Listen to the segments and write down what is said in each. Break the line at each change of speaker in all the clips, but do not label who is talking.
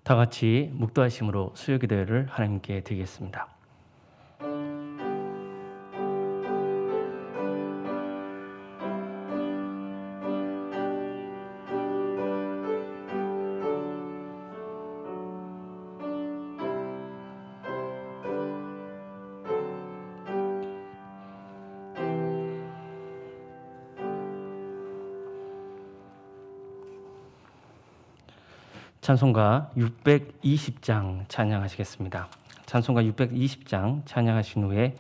다 같이 묵도하심으로 수요기도회를 하나님께 드리겠습니다. 찬송가 620장 찬양하시겠습니다. 찬송가 620장 찬양하신 후에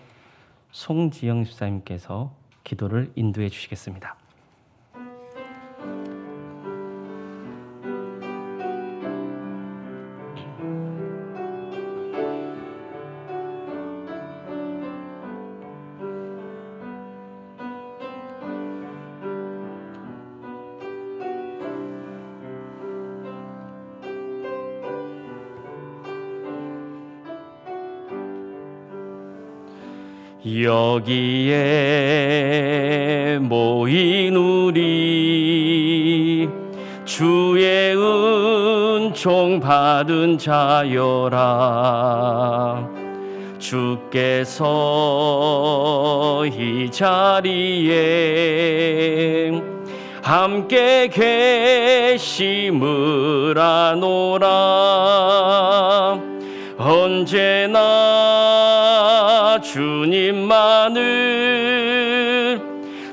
송지영 집사님께서 기도를 인도해 주시겠습니다. 여기에 모인 우리 주의 은총 받은 자여라. 주께서 이 자리에 함께 계심을 아노라. 언제나 주님만을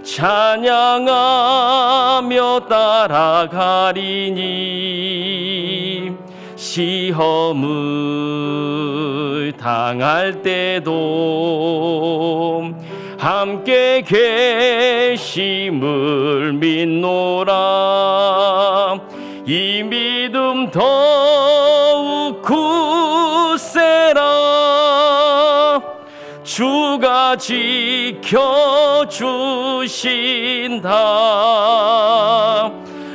찬양하며 따라가리니 시험을 당할 때도 함께 계심을 믿노라. 이 믿음 더욱 굳세라. 주가 지켜주신다.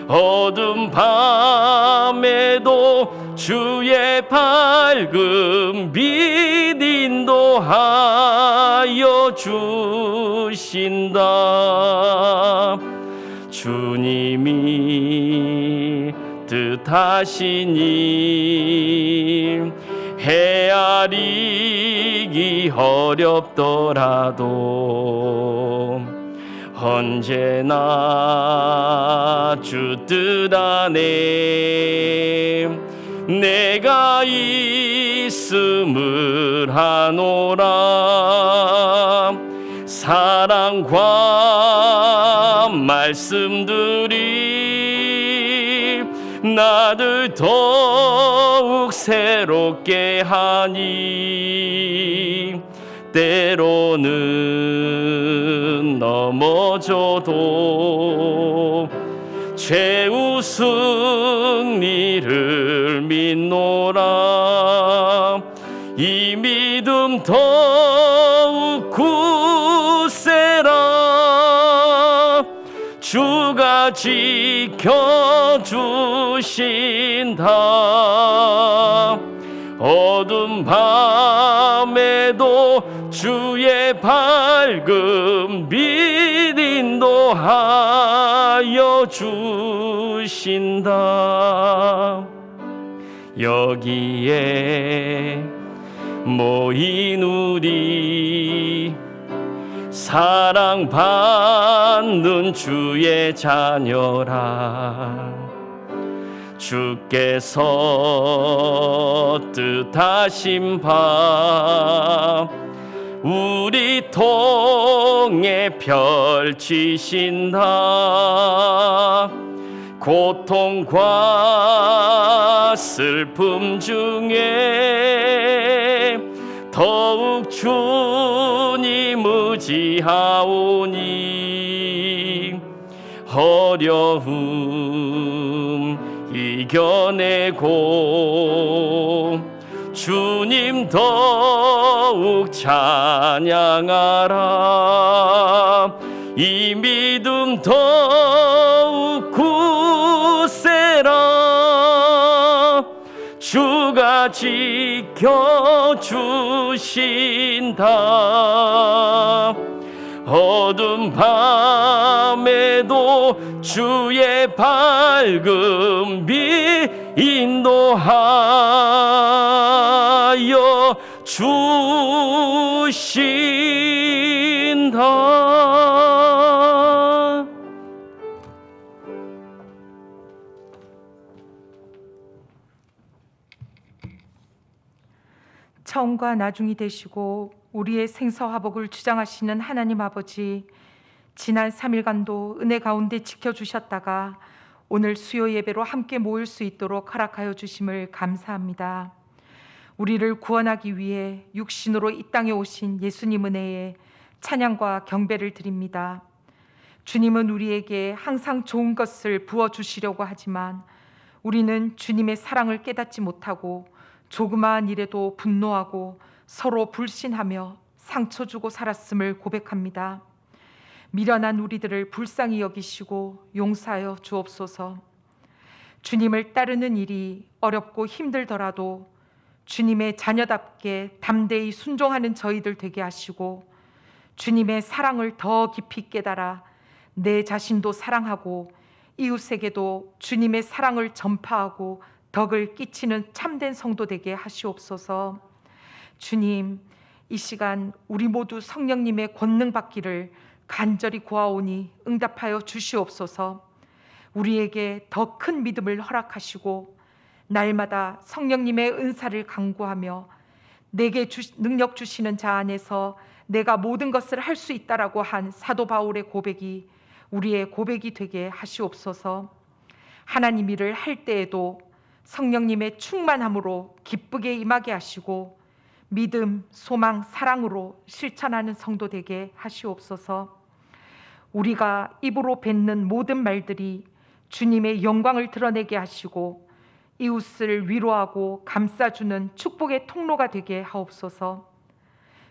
어둠 밤에도 주의 밝은 빛 인도하여 주신다. 주님이 뜻하시니 헤아리기 어렵더라도 언제나 주 뜻 안에 내가 있음을 하노라. 사랑과 말씀들이 나를 더욱 새롭게 하니 때로는 넘어져도 최우승 니를 믿노라. 이 믿음 더욱 굳세라. 주가 지켜주신다. 어둠 밤에도 주의 밝은 빛 인도하여 주신다. 여기에 모인 우리 사랑받는 주의 자녀라. 주께서 뜻하신 바 우리 통해 펼치신다. 고통과 슬픔 중에 더욱 주님 의지하오니 어려움 이겨내고 주님 더욱 찬양하라. 이 믿음 더욱 굳세라. 주가 지켜주신다. 어두운 밤에도 주의 밝은 빛 인도하여 주신다.
처음과 나중이 되시고 우리의 생사화복을 주장하시는 하나님 아버지, 지난 3일간도 은혜 가운데 지켜주셨다가 오늘 수요 예배로 함께 모일 수 있도록 허락하여 주심을 감사합니다. 우리를 구원하기 위해 육신으로 이 땅에 오신 예수님 은혜에 찬양과 경배를 드립니다. 주님은 우리에게 항상 좋은 것을 부어주시려고 하지만 우리는 주님의 사랑을 깨닫지 못하고 조그마한 일에도 분노하고 서로 불신하며 상처 주고 살았음을 고백합니다. 미련한 우리들을 불쌍히 여기시고 용서하여 주옵소서. 주님을 따르는 일이 어렵고 힘들더라도 주님의 자녀답게 담대히 순종하는 저희들 되게 하시고 주님의 사랑을 더 깊이 깨달아 내 자신도 사랑하고 이웃에게도 주님의 사랑을 전파하고 덕을 끼치는 참된 성도 되게 하시옵소서. 주님, 이 시간 우리 모두 성령님의 권능 받기를 간절히 구하오니 응답하여 주시옵소서. 우리에게 더 큰 믿음을 허락하시고 날마다 성령님의 은사를 간구하며 내게 능력 주시는 자 안에서 내가 모든 것을 할 수 있다라고 한 사도 바울의 고백이 우리의 고백이 되게 하시옵소서. 하나님 일을 할 때에도 성령님의 충만함으로 기쁘게 임하게 하시고 믿음, 소망, 사랑으로 실천하는 성도 되게 하시옵소서. 우리가 입으로 뱉는 모든 말들이 주님의 영광을 드러내게 하시고 이웃을 위로하고 감싸주는 축복의 통로가 되게 하옵소서.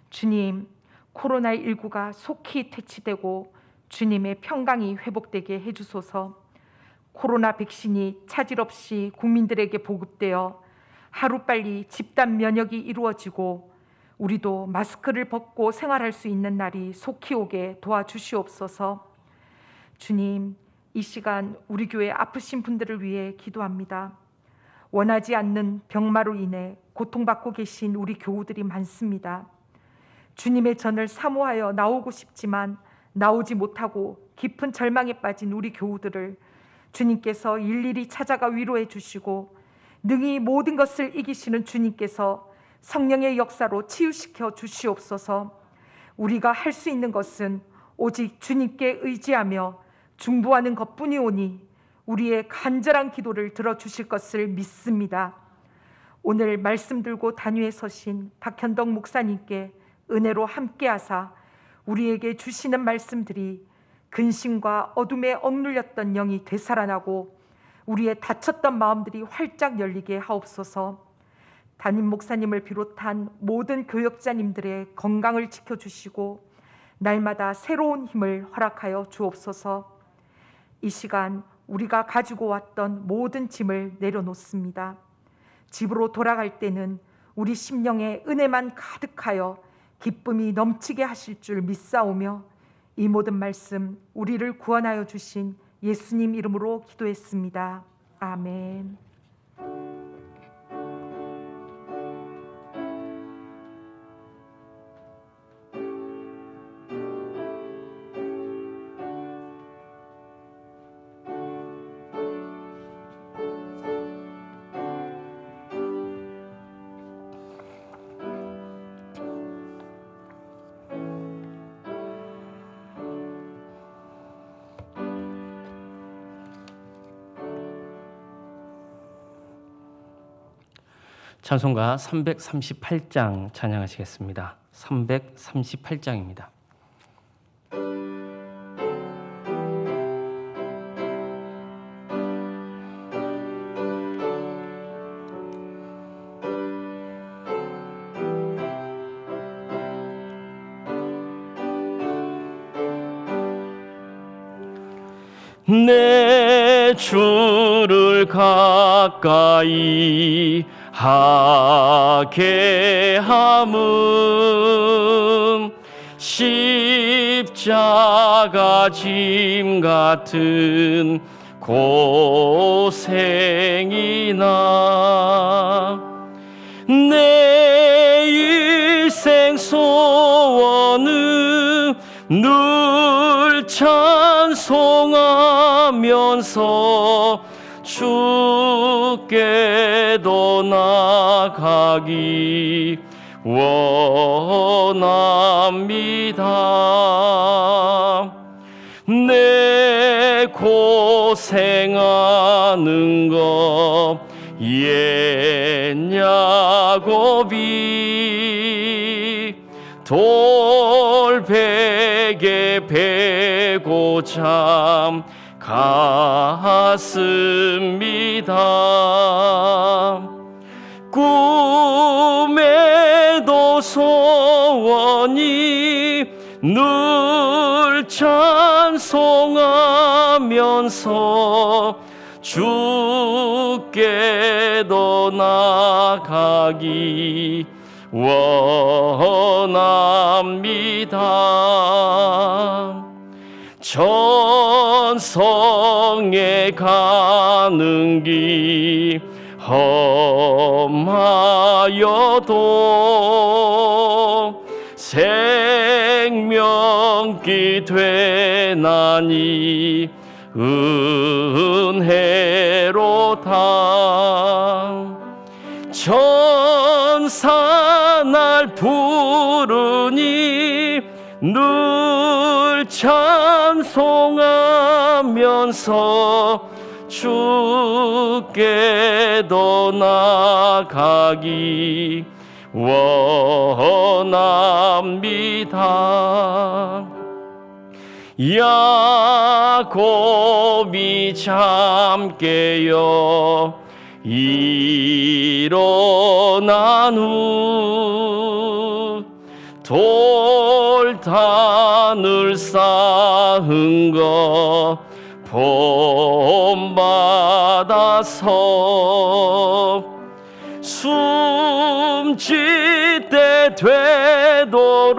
주님, 코로나19가 속히 퇴치되고 주님의 평강이 회복되게 해주소서. 코로나 백신이 차질 없이 국민들에게 보급되어 하루빨리 집단 면역이 이루어지고 우리도 마스크를 벗고 생활할 수 있는 날이 속히 오게 도와주시옵소서. 주님, 이 시간 우리 교회 아프신 분들을 위해 기도합니다. 원하지 않는 병마로 인해 고통받고 계신 우리 교우들이 많습니다. 주님의 전을 사모하여 나오고 싶지만 나오지 못하고 깊은 절망에 빠진 우리 교우들을 주님께서 일일이 찾아가 위로해 주시고 능히 모든 것을 이기시는 주님께서 성령의 역사로 치유시켜 주시옵소서. 우리가 할 수 있는 것은 오직 주님께 의지하며 중보하는 것뿐이오니 우리의 간절한 기도를 들어주실 것을 믿습니다. 오늘 말씀 들고 단위에 서신 박현덕 목사님께 은혜로 함께하사 우리에게 주시는 말씀들이 근심과 어둠에 억눌렸던 영이 되살아나고 우리의 닫혔던 마음들이 활짝 열리게 하옵소서. 담임 목사님을 비롯한 모든 교역자님들의 건강을 지켜주시고 날마다 새로운 힘을 허락하여 주옵소서. 이 시간 우리가 가지고 왔던 모든 짐을 내려놓습니다. 집으로 돌아갈 때는 우리 심령에 은혜만 가득하여 기쁨이 넘치게 하실 줄 믿사오며 이 모든 말씀 우리를 구원하여 주신 예수님 이름으로 기도했습니다. 아멘.
찬송가 338장 찬양하시겠습니다. 338장입니다. 내 주를 가까이 하게 함은 십자가 짐 같은 고생이나 내 일생 소원은 늘 찬송하면서 주께도 나가기 원합니다. 내 고생하는 것 옛 야곱이 돌베개 베고 참 갔습니다. 꿈에도 소원이 늘 찬송하면서 주께도 나가기 원합니다. 천성에 가는 길 험하여도 생명길 되나니 은혜로다. 천사 날 부르니 늘 찬송하면서 주께도 나가기 원합니다. 야곱이 잠 깨어 일어난 후 돌단을 쌓은 것 본받아서 숨질 때 되도록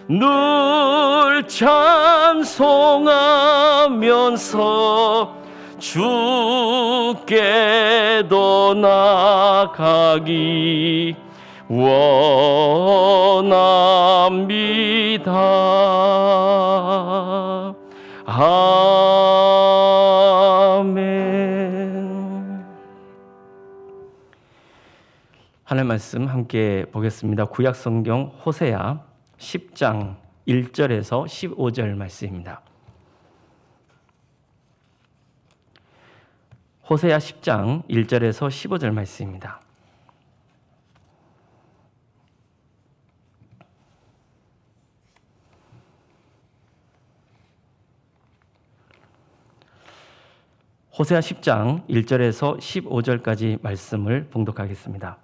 늘 찬송하면서 주께도 나가기 원합니다. 아멘. 하나님 말씀 함께 보겠습니다. 구약 성경 호세아 10장 1절에서 15절 말씀입니다. 호세아 10장 1절에서 15절 말씀입니다. 호세아 10장 1절에서 15절까지 말씀을 봉독하겠습니다.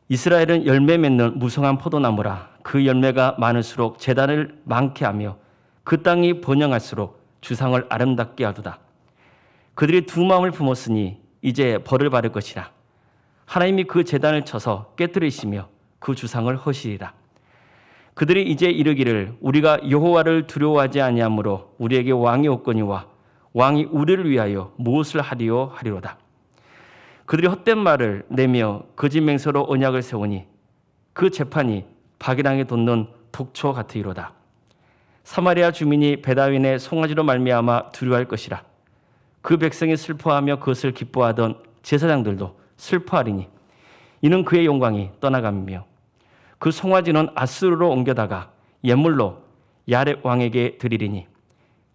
이스라엘은 열매 맺는 무성한 포도나무라. 그 열매가 많을수록 제단을 많게 하며 그 땅이 번영할수록 주상을 아름답게 하도다. 그들이 두 마음을 품었으니 이제 벌을 받을 것이라. 하나님이 그 제단을 쳐서 깨뜨리시며 그 주상을 허시리라. 그들이 이제 이르기를 우리가 여호와를 두려워하지 아니하므로 우리에게 왕이 없거니와 왕이 우리를 위하여 무엇을 하리요 하리로다. 그들이 헛된 말을 내며 거짓 맹세로 언약을 세우니 그 재판이 박이랑에 돋는 독초 같으리로다. 사마리아 주민이 베다윈의 송아지로 말미암아 두려워할 것이라. 그 백성이 슬퍼하며 그것을 기뻐하던 제사장들도 슬퍼하리니 이는 그의 영광이 떠나감이며 그 송아지는 아수르로 옮겨다가 예물로 야렙 왕에게 드리리니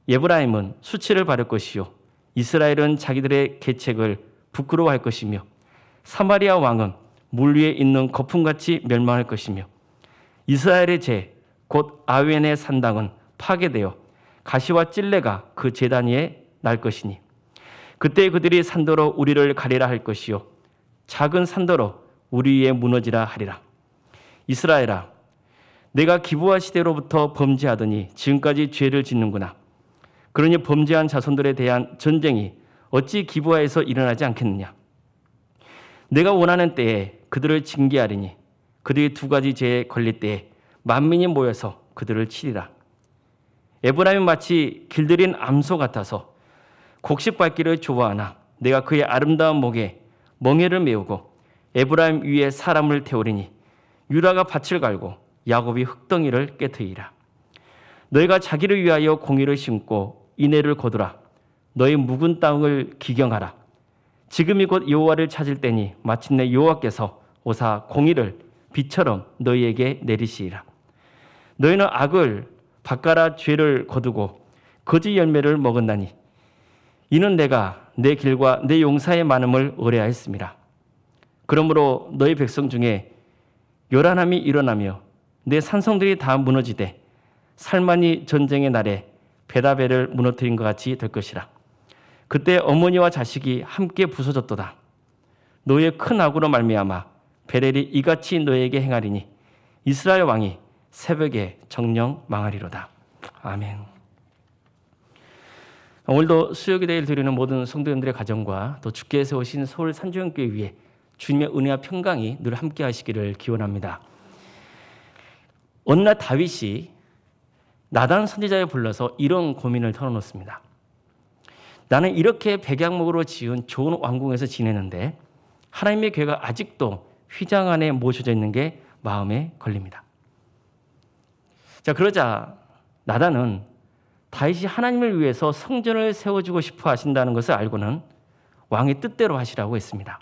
에브라임은 수치를 받을 것이요 이스라엘은 자기들의 계책을 부끄러워할 것이며 사마리아 왕은 물 위에 있는 거품같이 멸망할 것이며 이스라엘의 제 곧 아웬의 산당은 파괴되어 가시와 찔레가 그 제단 위에 날 것이니 그때 그들이 산더러 우리를 가리라 할 것이요 작은 산더러 우리 위에 무너지라 하리라. 이스라엘아, 내가 기브아 시대로부터 범죄하더니 지금까지 죄를 짓는구나. 그러니 범죄한 자손들에 대한 전쟁이 어찌 기브아에서 일어나지 않겠느냐. 내가 원하는 때에 그들을 징계하리니 그들이 두 가지 죄에 걸릴 때에 만민이 모여서 그들을 치리라. 에브라임은 마치 길들인 암소 같아서 곡식 밟기를 좋아하나 내가 그의 아름다운 목에 멍에를 메우고 에브라임 위에 사람을 태우리니 유다가 밭을 갈고 야곱이 흙덩이를 깨트리라. 너희가 자기를 위하여 공의를 심고 인애를 거두라. 너희 묵은 땅을 기경하라. 지금이 곧 여호와를 찾을 때니 마침내 여호와께서 오사 공의를 비처럼 너희에게 내리시리라. 너희는 악을 바꿔라 죄를 거두고 거짓 열매를 먹었나니 이는 내가 내 길과 내 용사의 많음을 의뢰하였습니다. 그러므로 너희 백성 중에 요란함이 일어나며 내 산성들이 다 무너지되 살만이 전쟁의 날에 베다벨을 무너뜨린 것 같이 될 것이라. 그때 어머니와 자식이 함께 부서졌도다. 너희의 큰 악으로 말미암아 베델이 이같이 너희에게 행하리니 이스라엘 왕이 새벽에 정령 망하리로다. 아멘. 오늘도 수요기도를 드리는 모든 성도님들의 가정과 또 주께 세우신 서울 산조영교회 위에 주님의 은혜와 평강이 늘 함께 하시기를 기원합니다. 어느 날 다윗이 나단 선지자에 불러서 이런 고민을 털어놓습니다. 나는 이렇게 백양목으로 지은 좋은 왕궁에서 지내는데 하나님의 교회가 아직도 휘장 안에 모셔져 있는 게 마음에 걸립니다. 자, 그러자 나단은 다윗이 하나님을 위해서 성전을 세워주고 싶어 하신다는 것을 알고는 왕의 뜻대로 하시라고 했습니다.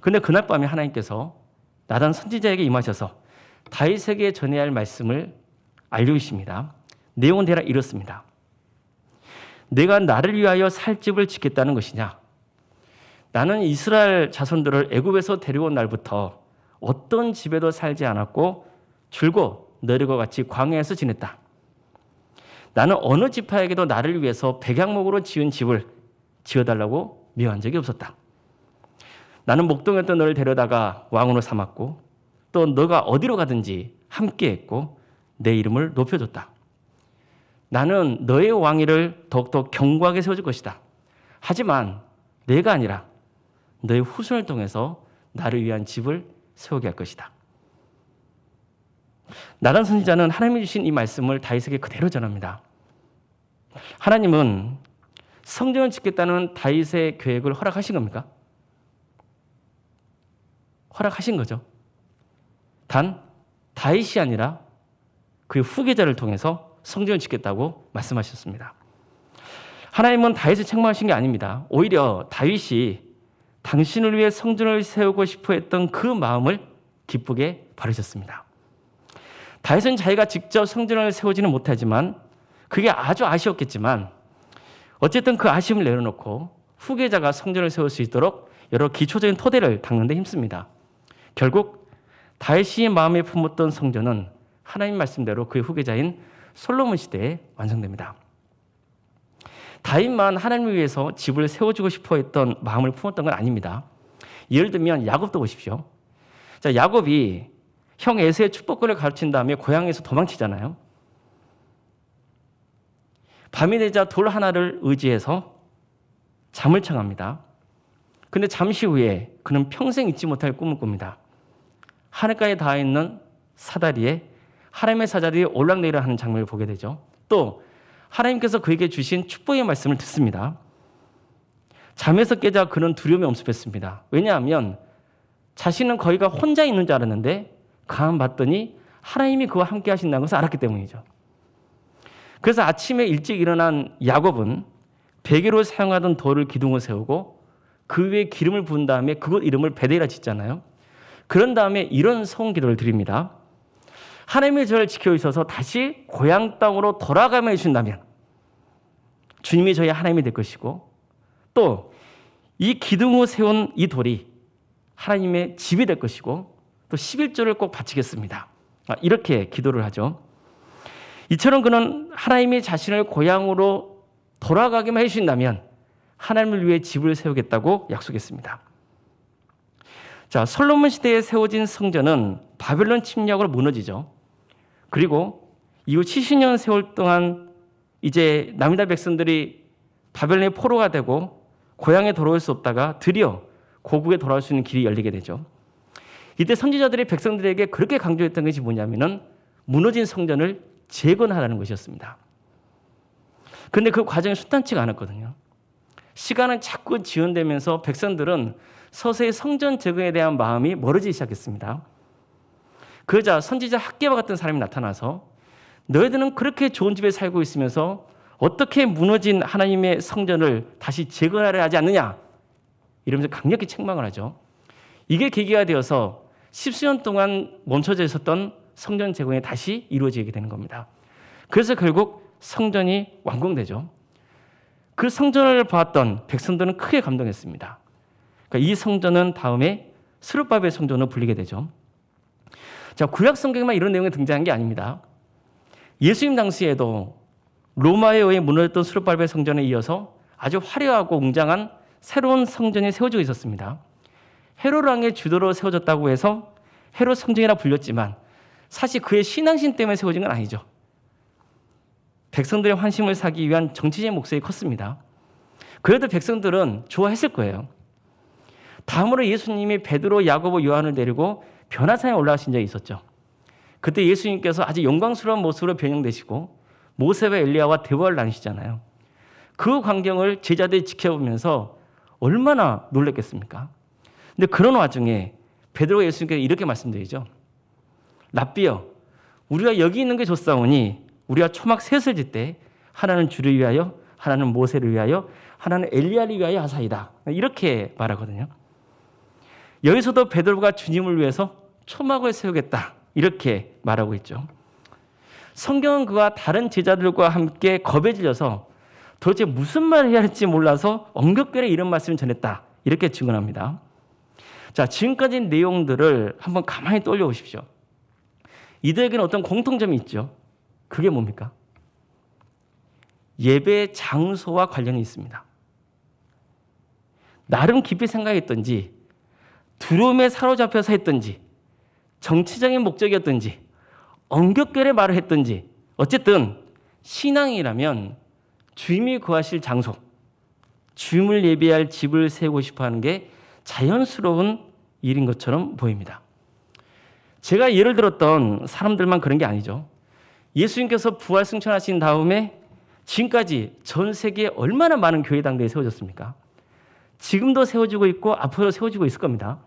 그런데 그날 밤에 하나님께서 나단 선지자에게 임하셔서 다윗에게 전해야 할 말씀을 알려주십니다. 내용은 대략 이렇습니다. 내가 나를 위하여 살 집을 짓겠다는 것이냐? 나는 이스라엘 자손들을 애굽에서 데려온 날부터 어떤 집에도 살지 않았고 줄곧 너희와 같이 광야에서 지냈다. 나는 어느 지파에게도 나를 위해서 백양목으로 지은 집을 지어달라고 미워한 적이 없었다. 나는 목동했던 너를 데려다가 왕으로 삼았고 또 너가 어디로 가든지 함께했고 내 이름을 높여줬다. 나는 너의 왕위를 더욱더 견고하게 세워줄 것이다. 하지만 내가 아니라 너의 후손을 통해서 나를 위한 집을 세우게 할 것이다. 나단 선지자는 하나님이 주신 이 말씀을 다윗에게 그대로 전합니다. 하나님은 성전을 짓겠다는 다윗의 계획을 허락하신 겁니까? 허락하신 거죠. 단 다윗이 아니라 그의 후계자를 통해서 성전을 짓겠다고 말씀하셨습니다. 하나님은 다윗을 책망하신 게 아닙니다. 오히려 다윗이 당신을 위해 성전을 세우고 싶어 했던 그 마음을 기쁘게 바르셨습니다. 다윗은 자기가 직접 성전을 세우지는 못하지만 그게 아주 아쉬웠겠지만 어쨌든 그 아쉬움을 내려놓고 후계자가 성전을 세울 수 있도록 여러 기초적인 토대를 닦는 데 힘씁니다. 결국 다윗이 마음에 품었던 성전은 하나님 말씀대로 그의 후계자인 솔로몬 시대에 완성됩니다. 다윗만 하나님을 위해서 집을 세워주고 싶어 했던 마음을 품었던 건 아닙니다. 예를 들면 야곱도 보십시오. 자, 야곱이 형 에서의 축복권을 가르친 다음에 고향에서 도망치잖아요. 밤이 되자 돌 하나를 의지해서 잠을 청합니다. 그런데 잠시 후에 그는 평생 잊지 못할 꿈을 꿉니다. 하늘가에 닿아 있는 사다리에 하나님의 사자들이 올락내리락 하는 장면을 보게 되죠. 또 하나님께서 그에게 주신 축복의 말씀을 듣습니다. 잠에서 깨자 그는 두려움이 엄습했습니다. 왜냐하면 자신은 거기가 혼자 있는 줄 알았는데 가만 봤더니 하나님이 그와 함께 하신다는 것을 알았기 때문이죠. 그래서 아침에 일찍 일어난 야곱은 베개로 사용하던 돌을 기둥을 세우고 그 위에 기름을 부은 다음에 그곳 이름을 베델이라 짓잖아요. 그런 다음에 이런 소원 기도를 드립니다. 하나님이 저를 지켜주셔서 다시 고향 땅으로 돌아가게 해주신다면 주님이 저희 하나님이 될 것이고 또 이 기둥으로 세운 이 돌이 하나님의 집이 될 것이고 또 11조를 꼭 바치겠습니다. 이렇게 기도를 하죠. 이처럼 그는 하나님이 자신을 고향으로 돌아가게만 해주신다면 하나님을 위해 집을 세우겠다고 약속했습니다. 자, 솔로몬 시대에 세워진 성전은 바벨론 침략으로 무너지죠. 그리고 이후 70년 세월 동안 이제 남유다 백성들이 바벨론의 포로가 되고 고향에 돌아올 수 없다가 드디어 고국에 돌아올 수 있는 길이 열리게 되죠. 이때 선지자들이 백성들에게 그렇게 강조했던 것이 뭐냐면은 무너진 성전을 재건하라는 것이었습니다. 그런데 그 과정이 순탄치가 않았거든요. 시간은 자꾸 지연되면서 백성들은 서서히 성전 재건에 대한 마음이 멀어지기 시작했습니다. 그러자 선지자 학개바 같은 사람이 나타나서 너희들은 그렇게 좋은 집에 살고 있으면서 어떻게 무너진 하나님의 성전을 다시 재건하려 하지 않느냐, 이러면서 강력히 책망을 하죠. 이게 계기가 되어서 10수년 동안 멈춰져 있었던 성전 재건이 다시 이루어지게 되는 겁니다. 그래서 결국 성전이 완공되죠. 그 성전을 보았던 백성들은 크게 감동했습니다. 그러니까 이 성전은 다음에 스룹바벨 성전으로 불리게 되죠. 자, 구약 성경에만 이런 내용이 등장한 게 아닙니다. 예수님 당시에도 로마에 의해 무너졌던 스룹바벨 성전에 이어서 아주 화려하고 웅장한 새로운 성전이 세워지고 있었습니다. 헤롯 왕의 주도로 세워졌다고 해서 헤롯 성전이라 불렸지만 사실 그의 신앙심 때문에 세워진 건 아니죠. 백성들의 환심을 사기 위한 정치적인 목적이 컸습니다. 그래도 백성들은 좋아했을 거예요. 다음으로 예수님이 베드로, 야고보, 요한을 데리고 변화산에 올라가신 적이 있었죠. 그때 예수님께서 아주 영광스러운 모습으로 변형되시고 모세와 엘리야와 대화를 나누시잖아요. 그 광경을 제자들이 지켜보면서 얼마나 놀랐겠습니까? 근데 그런 와중에 베드로가 예수님께서 이렇게 말씀드리죠. 랍비여, 우리가 여기 있는 게 좋사오니 우리가 초막 셋을 짓되 하나는 주를 위하여, 하나는 모세를 위하여, 하나는 엘리야를 위하여 하사이다. 이렇게 말하거든요. 여기서도 베드로가 주님을 위해서 초막을 세우겠다, 이렇게 말하고 있죠. 성경은 그가 다른 제자들과 함께 겁에 질려서 도대체 무슨 말을 해야 할지 몰라서 엉겹결에 이런 말씀을 전했다, 이렇게 증언합니다. 자, 지금까지 내용들을 한번 가만히 떠올려 보십시오. 이들에게는 어떤 공통점이 있죠. 그게 뭡니까? 예배 장소와 관련이 있습니다. 나름 깊이 생각했던지, 두려움에 사로잡혀서 했던지, 정치적인 목적이었던지, 엉겹결에 말을 했던지, 어쨌든 신앙이라면 주님이 거하실 장소, 주님을 예배할 집을 세우고 싶어하는 게 자연스러운 일인 것처럼 보입니다. 제가 예를 들었던 사람들만 그런 게 아니죠. 예수님께서 부활 승천하신 다음에 지금까지 전 세계에 얼마나 많은 교회당들이 세워졌습니까? 지금도 세워지고 있고 앞으로 세워지고 있을 겁니다.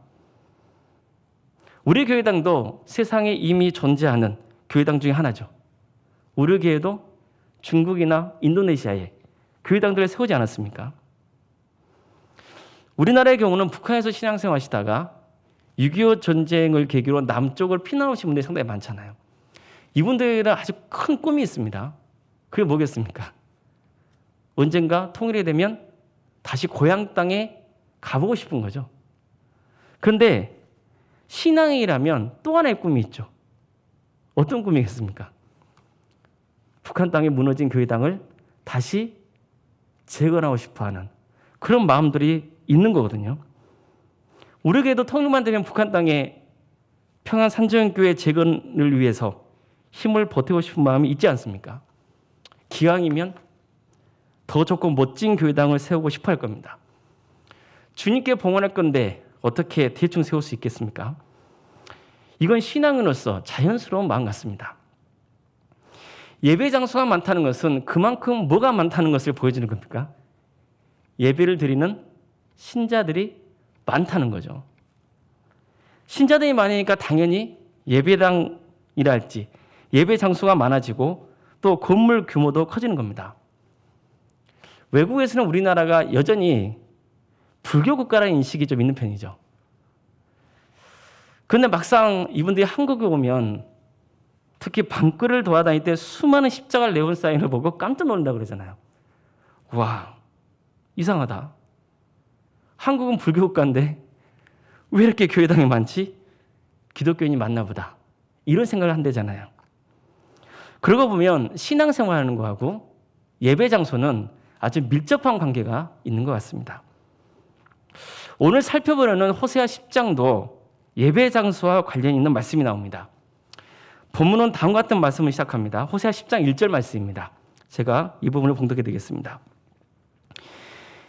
우리 교회당도 세상에 이미 존재하는 교회당 중에 하나죠. 우리 교회도 중국이나 인도네시아에 교회당들을 세우지 않았습니까? 우리나라의 경우는 북한에서 신앙생활 하시다가 6.25 전쟁을 계기로 남쪽을 피난 오신 분들이 상당히 많잖아요. 이분들은 아주 큰 꿈이 있습니다. 그게 뭐겠습니까? 언젠가 통일이 되면 다시 고향 땅에 가보고 싶은 거죠. 그런데 신앙이라면 또 하나의 꿈이 있죠. 어떤 꿈이겠습니까? 북한 땅에 무너진 교회당을 다시 재건하고 싶어하는 그런 마음들이 있는 거거든요. 우리 교회도 통일만 되면 북한 땅에 평안 산정교회 재건을 위해서 힘을 보태고 싶은 마음이 있지 않습니까? 기왕이면 더 좋고 멋진 교회당을 세우고 싶어 할 겁니다. 주님께 봉헌할 건데 어떻게 대충 세울 수 있겠습니까? 이건 신앙인으로서 자연스러운 마음 같습니다. 예배 장소가 많다는 것은 그만큼 뭐가 많다는 것을 보여주는 겁니까? 예배를 드리는 신자들이 많다는 거죠. 신자들이 많으니까 당연히 예배당이라 할지 예배 장소가 많아지고 또 건물 규모도 커지는 겁니다. 외국에서는 우리나라가 여전히 불교 국가라는 인식이 좀 있는 편이죠. 그런데 막상 이분들이 한국에 오면 특히 밤길을 돌아다닐 때 수많은 십자가를 내온 사인을 보고 깜짝 놀란다고 그러잖아요. 와, 이상하다. 한국은 불교 국가인데 왜 이렇게 교회당이 많지? 기독교인이 많나 보다. 이런 생각을 한대잖아요. 그러고 보면 신앙생활하는 거하고 예배 장소는 아주 밀접한 관계가 있는 것 같습니다. 오늘 살펴보려는 호세아 10장도 예배 장소와 관련이 있는 말씀이 나옵니다. 본문은 다음과 같은 말씀을 시작합니다. 호세아 10장 1절 말씀입니다. 제가 이 부분을 봉독해 드리겠습니다.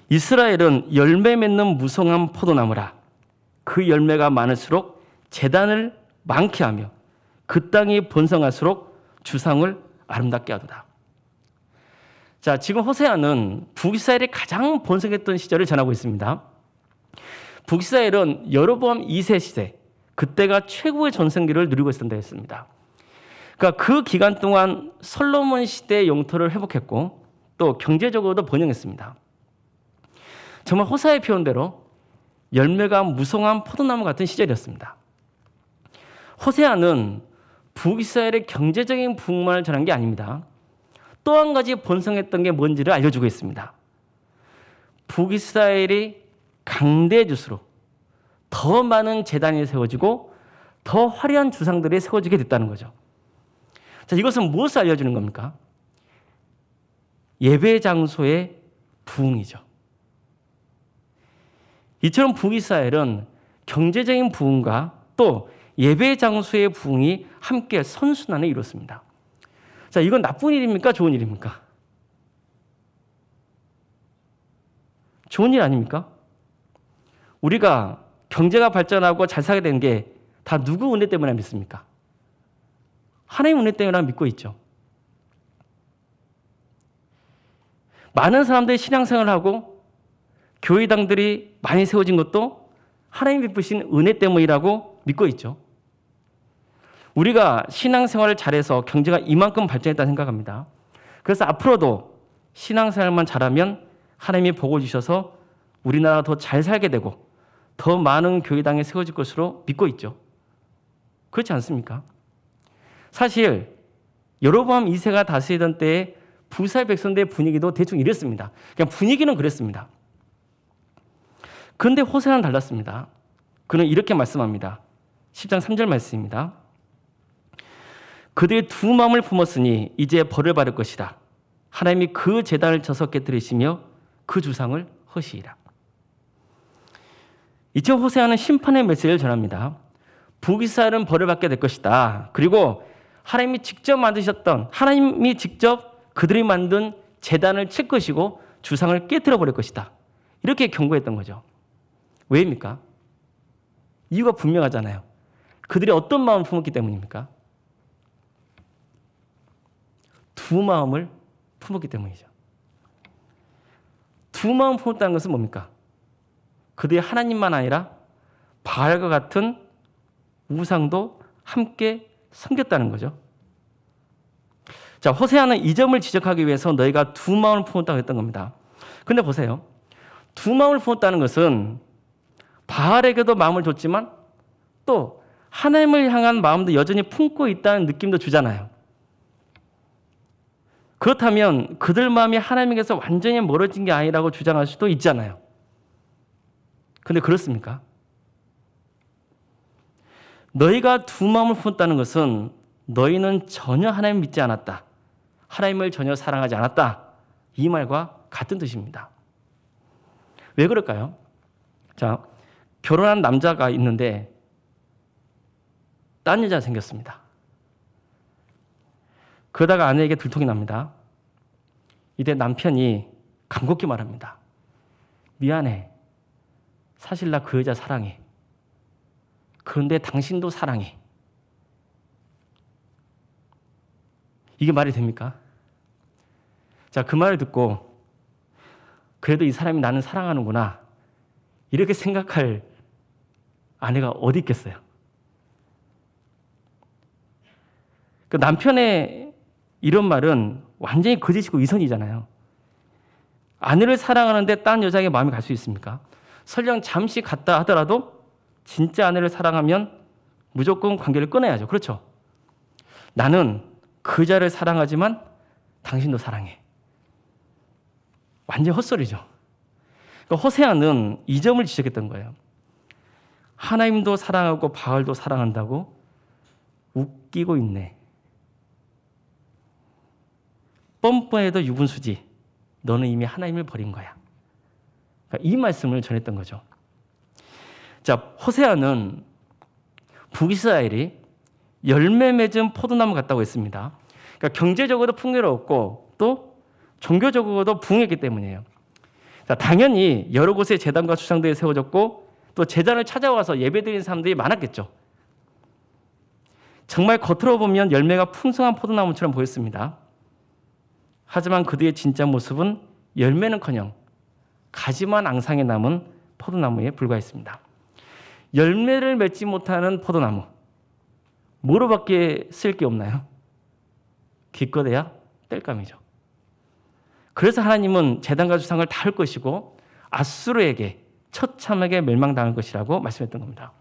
이스라엘은 열매 맺는 무성한 포도나무라. 그 열매가 많을수록 재단을 많게 하며 그 땅이 번성할수록 주상을 아름답게 하도다. 자, 지금 호세아는 북이스라엘이 가장 번성했던 시절을 전하고 있습니다. 북이스라엘은 여로보암 2세 시대, 그때가 최고의 전성기를 누리고 있었던 때였습니다. 그러니까 그 기간 동안 솔로몬 시대의 영토를 회복했고 또 경제적으로도 번영했습니다. 정말 호세아의 표현대로 열매가 무성한 포도나무 같은 시절이었습니다. 호세아는 북이스라엘의 경제적인 부흥만을 전한 게 아닙니다. 또 한 가지 번성했던 게 뭔지를 알려주고 있습니다. 북이스라엘이 강대해질수록 더 많은 제단이 세워지고 더 화려한 주상들이 세워지게 됐다는 거죠. 자, 이것은 무엇을 알려주는 겁니까? 예배 장소의 부흥이죠. 이처럼 북이스라엘은 경제적인 부흥과 또 예배 장소의 부흥이 함께 선순환을 이뤘습니다. 자, 이건 나쁜 일입니까? 좋은 일입니까? 좋은 일 아닙니까? 우리가 경제가 발전하고 잘 살게 된 게 다 누구 은혜 때문에 믿습니까? 하나님 은혜 때문에 믿고 있죠. 많은 사람들이 신앙생활을 하고 교회당들이 많이 세워진 것도 하나님 베푸신 은혜 때문이라고 믿고 있죠. 우리가 신앙생활을 잘해서 경제가 이만큼 발전했다고 생각합니다. 그래서 앞으로도 신앙생활만 잘하면 하나님이 복을 주셔서 우리나라가 더 잘 살게 되고 더 많은 교회당이 세워질 것으로 믿고 있죠. 그렇지 않습니까? 사실 여로보암 2세가 다스리던 때에 북이스라엘 백성들의 분위기도 대충 이랬습니다. 그냥 분위기는 그랬습니다. 그런데 호세아는 달랐습니다. 그는 이렇게 말씀합니다. 10장 3절 말씀입니다. 그들이 두 마음을 품었으니 이제 벌을 받을 것이다. 하나님이 그 제단을 쳐서 깨뜨리시며 그 주상을 허시이라. 이제 호세아는 심판의 메시지를 전합니다. 북이스라엘은 벌을 받게 될 것이다. 그리고 하나님이 직접 만드셨던, 하나님이 직접 그들이 만든 제단을 칠 것이고 주상을 깨뜨려 버릴 것이다. 이렇게 경고했던 거죠. 왜입니까? 이유가 분명하잖아요. 그들이 어떤 마음을 품었기 때문입니까? 두 마음을 품었기 때문이죠. 두 마음 품었다는 것은 뭡니까? 그들이 하나님만 아니라 바알과 같은 우상도 함께 섬겼다는 거죠. 자, 호세아는 이 점을 지적하기 위해서 너희가 두 마음을 품었다고 했던 겁니다. 근데 보세요. 두 마음을 품었다는 것은 바알에게도 마음을 줬지만 또 하나님을 향한 마음도 여전히 품고 있다는 느낌도 주잖아요. 그렇다면 그들 마음이 하나님에게서 완전히 멀어진 게 아니라고 주장할 수도 있잖아요. 근데 그렇습니까? 너희가 두 마음을 품었다는 것은 너희는 전혀 하나님을 믿지 않았다. 하나님을 전혀 사랑하지 않았다. 이 말과 같은 뜻입니다. 왜 그럴까요? 자, 결혼한 남자가 있는데 딴 여자가 생겼습니다. 그러다가 아내에게 들통이 납니다. 이때 남편이 간곡히 말합니다. 미안해. 사실 나 그 여자 사랑해. 그런데 당신도 사랑해. 이게 말이 됩니까? 자, 그 말을 듣고 그래도 이 사람이 나는 사랑하는구나 이렇게 생각할 아내가 어디 있겠어요? 그 남편의 이런 말은 완전히 거짓이고 위선이잖아요. 아내를 사랑하는데 딴 여자에게 마음이 갈 수 있습니까? 설령 잠시 갔다 하더라도 진짜 아내를 사랑하면 무조건 관계를 끊어야죠. 그렇죠? 나는 그 여자를 사랑하지만 당신도 사랑해. 완전 헛소리죠. 그러니까 호세아는 이 점을 지적했던 거예요. 하나님도 사랑하고 바알도 사랑한다고 웃기고 있네. 뻔뻔해도 유분수지. 너는 이미 하나님을 버린 거야. 그러니까 이 말씀을 전했던 거죠. 자, 호세아는 북이스라엘이 열매 맺은 포도나무 같다고 했습니다. 그러니까 경제적으로 풍요로웠고 또 종교적으로도 부흥했기 때문이에요. 자, 당연히 여러 곳에 제단과 주상들이 세워졌고 또 제단을 찾아와서 예배드리는 사람들이 많았겠죠. 정말 겉으로 보면 열매가 풍성한 포도나무처럼 보였습니다. 하지만 그들의 진짜 모습은 열매는커녕 가지만 앙상에 남은 포도나무에 불과했습니다. 열매를 맺지 못하는 포도나무, 뭐로밖에 쓸 게 없나요? 기껏해야 땔감이죠. 그래서 하나님은 제단과 주상을 다 할 것이고 아수르에게 처참하게 멸망당할 것이라고 말씀했던 겁니다.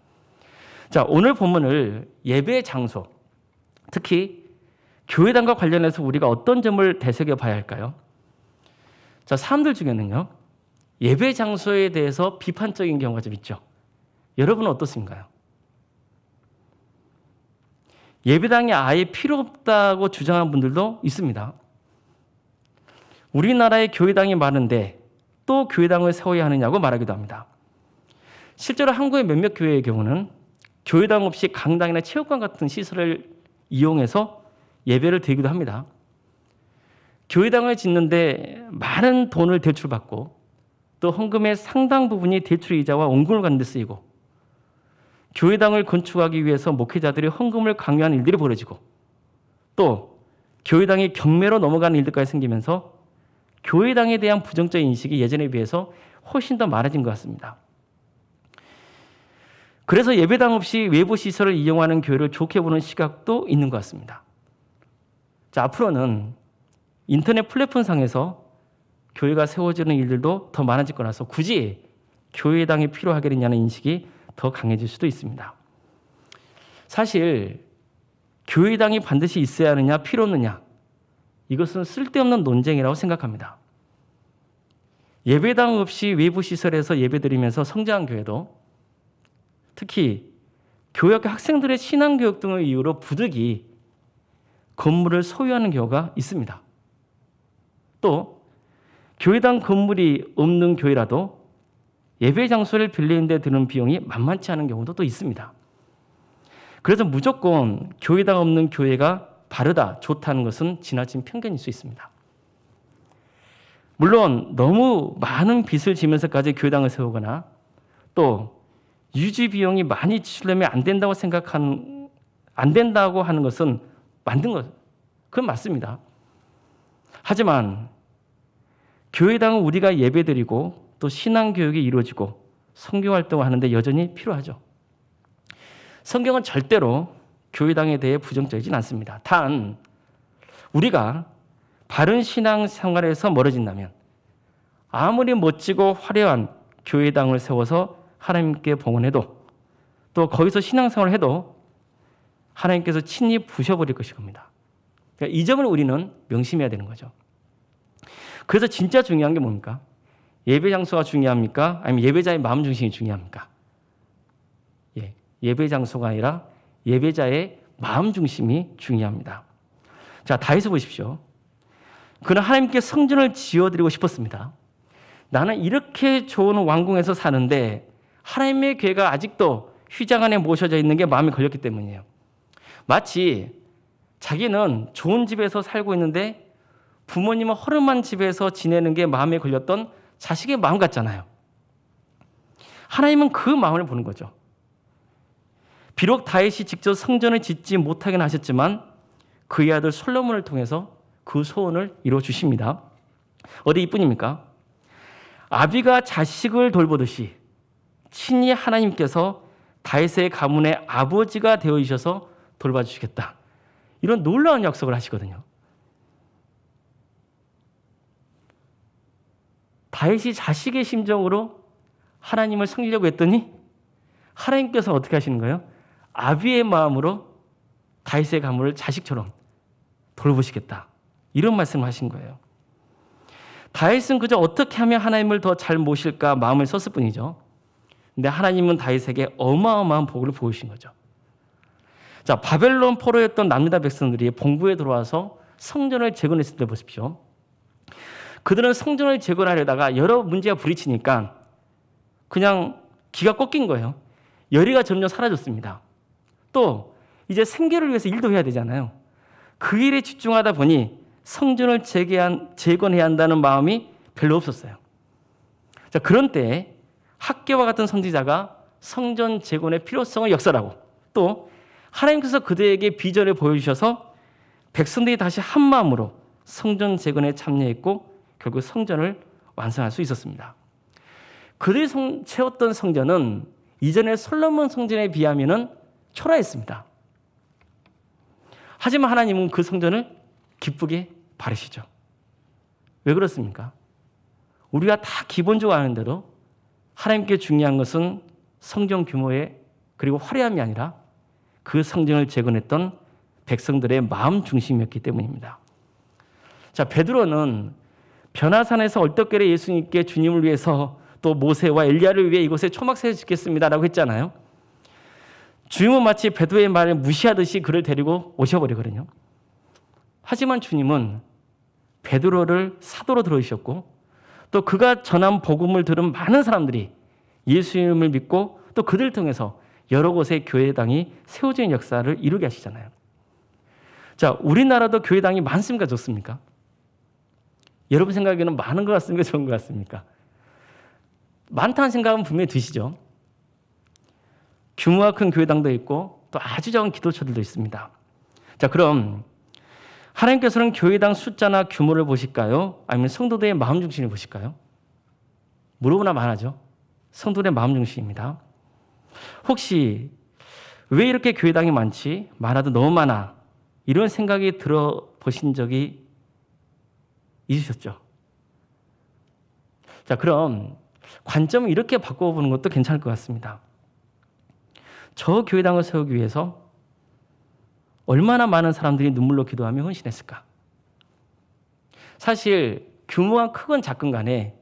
자, 오늘 본문을 예배의 장소, 특히 교회당과 관련해서 우리가 어떤 점을 되새겨 봐야 할까요? 자, 사람들 중에는요, 예배 장소에 대해서 비판적인 경우가 좀 있죠. 여러분은 어떻습니까? 예배당이 아예 필요 없다고 주장하는 분들도 있습니다. 우리나라에 교회당이 많은데 또 교회당을 세워야 하느냐고 말하기도 합니다. 실제로 한국의 몇몇 교회의 경우는 교회당 없이 강당이나 체육관 같은 시설을 이용해서 예배를 드리기도 합니다. 교회당을 짓는데 많은 돈을 대출받고 또 헌금의 상당 부분이 대출이자와 원금을 갖는 데 쓰이고 교회당을 건축하기 위해서 목회자들이 헌금을 강요하는 일들이 벌어지고 또 교회당이 경매로 넘어가는 일들까지 생기면서 교회당에 대한 부정적인 인식이 예전에 비해서 훨씬 더 많아진 것 같습니다. 그래서 예배당 없이 외부 시설을 이용하는 교회를 좋게 보는 시각도 있는 것 같습니다. 자, 앞으로는 인터넷 플랫폼상에서 교회가 세워지는 일들도 더 많아질 거라서 굳이 교회당이 필요하겠느냐는 인식이 더 강해질 수도 있습니다. 사실 교회당이 반드시 있어야 하느냐 필요 없느냐, 이것은 쓸데없는 논쟁이라고 생각합니다. 예배당 없이 외부 시설에서 예배드리면서 성장한 교회도 특히 교회학교 학생들의 신앙교육 등을 이유로 부득이 건물을 소유하는 경우가 있습니다. 또 교회당 건물이 없는 교회라도 예배 장소를 빌리는 데 드는 비용이 만만치 않은 경우도 또 있습니다. 그래서 무조건 교회당 없는 교회가 바르다, 좋다는 것은 지나친 편견일 수 있습니다. 물론 너무 많은 빚을 지면서까지 교회당을 세우거나 또 유지 비용이 많이 지출되면 안 된다고 하는 것은 만든 것, 그건 맞습니다. 하지만 교회당은 우리가 예배드리고 또 신앙교육이 이루어지고 선교활동을 하는데 여전히 필요하죠. 성경은 절대로 교회당에 대해 부정적이진 않습니다. 단 우리가 바른 신앙생활에서 멀어진다면 아무리 멋지고 화려한 교회당을 세워서 하나님께 봉헌해도 또 거기서 신앙생활을 해도 하나님께서 친히 부셔버릴 것일 겁니다. 그러니까 이 점을 우리는 명심해야 되는 거죠. 그래서 진짜 중요한 게 뭡니까? 예배 장소가 중요합니까? 아니면 예배자의 마음 중심이 중요합니까? 예배 장소가 아니라 예배자의 마음 중심이 중요합니다. 자, 다윗을 보십시오. 그는 하나님께 성전을 지어드리고 싶었습니다. 나는 이렇게 좋은 왕궁에서 사는데 하나님의 궤가 아직도 휘장 안에 모셔져 있는 게 마음에 걸렸기 때문이에요. 마치 자기는 좋은 집에서 살고 있는데 부모님은 허름한 집에서 지내는 게 마음에 걸렸던 자식의 마음 같잖아요. 하나님은 그 마음을 보는 거죠. 비록 다윗이 직접 성전을 짓지 못하긴 하셨지만 그의 아들 솔로몬을 통해서 그 소원을 이루어 주십니다. 어디 이뿐입니까? 아비가 자식을 돌보듯이 친히 하나님께서 다윗의 가문의 아버지가 되어 주셔서 돌봐주시겠다. 이런 놀라운 약속을 하시거든요. 다윗이 자식의 심정으로 하나님을 섬기려고 했더니 하나님께서 어떻게 하시는 거예요? 아비의 마음으로 다윗의 가문을 자식처럼 돌보시겠다. 이런 말씀을 하신 거예요. 다윗은 그저 어떻게 하면 하나님을 더 잘 모실까 마음을 썼을 뿐이죠. 근데 하나님은 다윗에게 어마어마한 복을 보이신 거죠. 자, 바벨론 포로였던 남유다 백성들이 본국에 들어와서 성전을 재건했을 때 보십시오. 그들은 성전을 재건하려다가 여러 문제가 부딪히니까 그냥 기가 꺾인 거예요. 열의가 점점 사라졌습니다. 또 이제 생계를 위해서 일도 해야 되잖아요. 그 일에 집중하다 보니 성전을 재건해야 한다는 마음이 별로 없었어요. 자, 그런 때에 학개와 같은 선지자가 성전 재건의 필요성을 역설하고 또 하나님께서 그들에게 비전을 보여주셔서 백성들이 다시 한 마음으로 성전 재건에 참여했고 결국 성전을 완성할 수 있었습니다. 그들이 채웠던 성전은 이전의 솔로몬 성전에 비하면 초라했습니다. 하지만 하나님은 그 성전을 기쁘게 바르시죠. 왜 그렇습니까? 우리가 다 기본적으로 아는 대로 하나님께 중요한 것은 성전 규모의 그리고 화려함이 아니라 그 성전을 재건했던 백성들의 마음 중심이었기 때문입니다. 자, 베드로는 변화산에서 얼떨결에 예수님께 주님을 위해서 또 모세와 엘리야를 위해 이곳에 초막새를 짓겠습니다라고 했잖아요. 주님은 마치 베드로의 말을 무시하듯이 그를 데리고 오셔버리거든요. 하지만 주님은 베드로를 사도로 들어주셨고 또 그가 전한 복음을 들은 많은 사람들이 예수님을 믿고 또 그들을 통해서 여러 곳에 교회당이 세워지는 역사를 이루게 하시잖아요. 자, 우리나라도 교회당이 많습니까? 좋습니까? 여러분 생각에는 많은 것 같습니까? 좋은 것 같습니까? 많다는 생각은 분명히 드시죠. 규모가 큰 교회당도 있고 또 아주 적은 기도처들도 있습니다. 자, 그럼 하나님께서는 교회당 숫자나 규모를 보실까요? 아니면 성도들의 마음 중심을 보실까요? 물어보나 마나죠. 성도들의 마음 중심입니다. 혹시 왜 이렇게 교회당이 많지? 많아도 너무 많아. 이런 생각이 들어보신 적이 있으셨죠? 자, 그럼 관점을 이렇게 바꿔보는 것도 괜찮을 것 같습니다. 저 교회당을 세우기 위해서 얼마나 많은 사람들이 눈물로 기도하며 헌신했을까? 사실 규모가 크건 작건 간에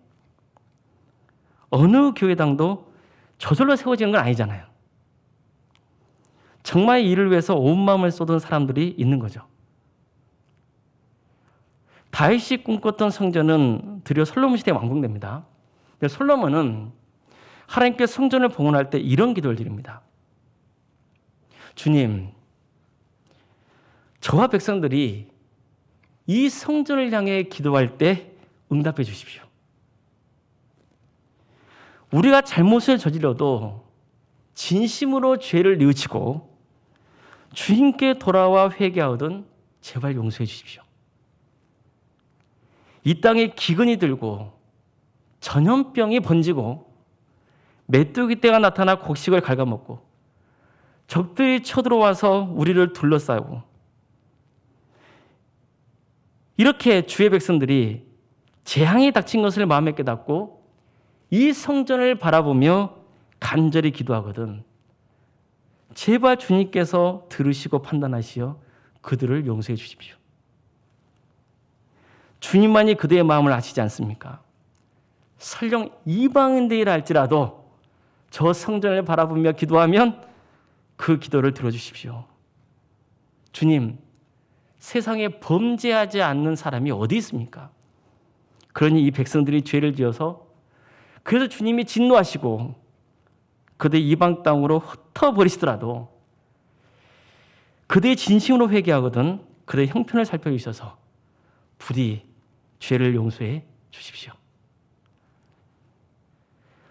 어느 교회당도 저절로 세워지는 건 아니잖아요. 정말 이 일을 위해서 온 마음을 쏟은 사람들이 있는 거죠. 다윗이 꿈꿨던 성전은 드디어 솔로몬 시대에 완공됩니다. 근데 솔로몬은 하나님께 성전을 봉헌할 때 이런 기도를 드립니다. 주님, 저와 백성들이 이 성전을 향해 기도할 때 응답해 주십시오. 우리가 잘못을 저질러도 진심으로 죄를 뉘우치고 주님께 돌아와 회개하거든 제발 용서해 주십시오. 이 땅에 기근이 들고 전염병이 번지고 메뚜기 떼가 나타나 곡식을 갉아먹고 적들이 쳐들어와서 우리를 둘러싸고 이렇게 주의 백성들이 재앙이 닥친 것을 마음에 깨닫고 이 성전을 바라보며 간절히 기도하거든 제발 주님께서 들으시고 판단하시어 그들을 용서해 주십시오. 주님만이 그들의 마음을 아시지 않습니까? 설령 이방인들이라 할지라도 저 성전을 바라보며 기도하면 그 기도를 들어주십시오. 주님, 세상에 범죄하지 않는 사람이 어디 있습니까? 그러니 이 백성들이 죄를 지어서 그래서 주님이 진노하시고 그들 이방 땅으로 흩어버리시더라도 그들이 진심으로 회개하거든 그들의 형편을 살펴주셔서 부디 죄를 용서해 주십시오.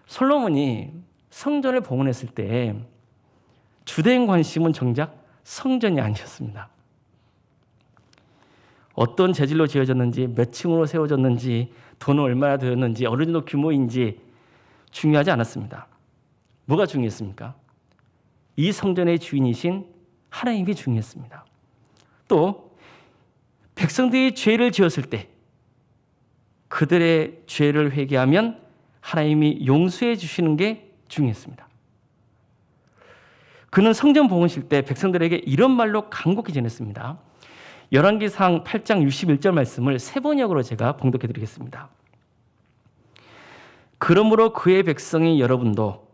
솔로몬이 성전을 봉헌했을 때 주된 관심은 정작 성전이 아니었습니다. 어떤 재질로 지어졌는지, 몇 층으로 세워졌는지, 돈은 얼마나 들었는지, 어느 정도 규모인지 중요하지 않았습니다. 뭐가 중요했습니까? 이 성전의 주인이신 하나님이 중요했습니다. 또 백성들이 죄를 지었을 때 그들의 죄를 회개하면 하나님이 용서해 주시는 게 중요했습니다. 그는 성전 봉헌실 때 백성들에게 이런 말로 간곡히 전했습니다. 열왕기상 8장 61절 말씀을 세 번역으로 제가 봉독해 드리겠습니다. 그러므로 그의 백성인 여러분도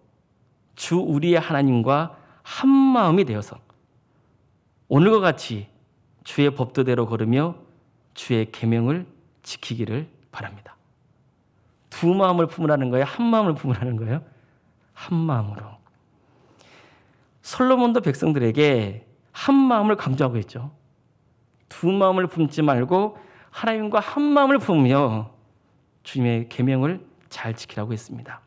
주 우리의 하나님과 한 마음이 되어서 오늘과 같이 주의 법도대로 걸으며 주의 계명을 지키기를 바랍니다. 두 마음을 품으라는 거예요? 한 마음을 품으라는 거예요? 한 마음으로. 솔로몬도 백성들에게 한 마음을 강조하고 있죠. 두 마음을 품지 말고 하나님과 한 마음을 품으며 주님의 계명을 잘 지키라고 했습니다.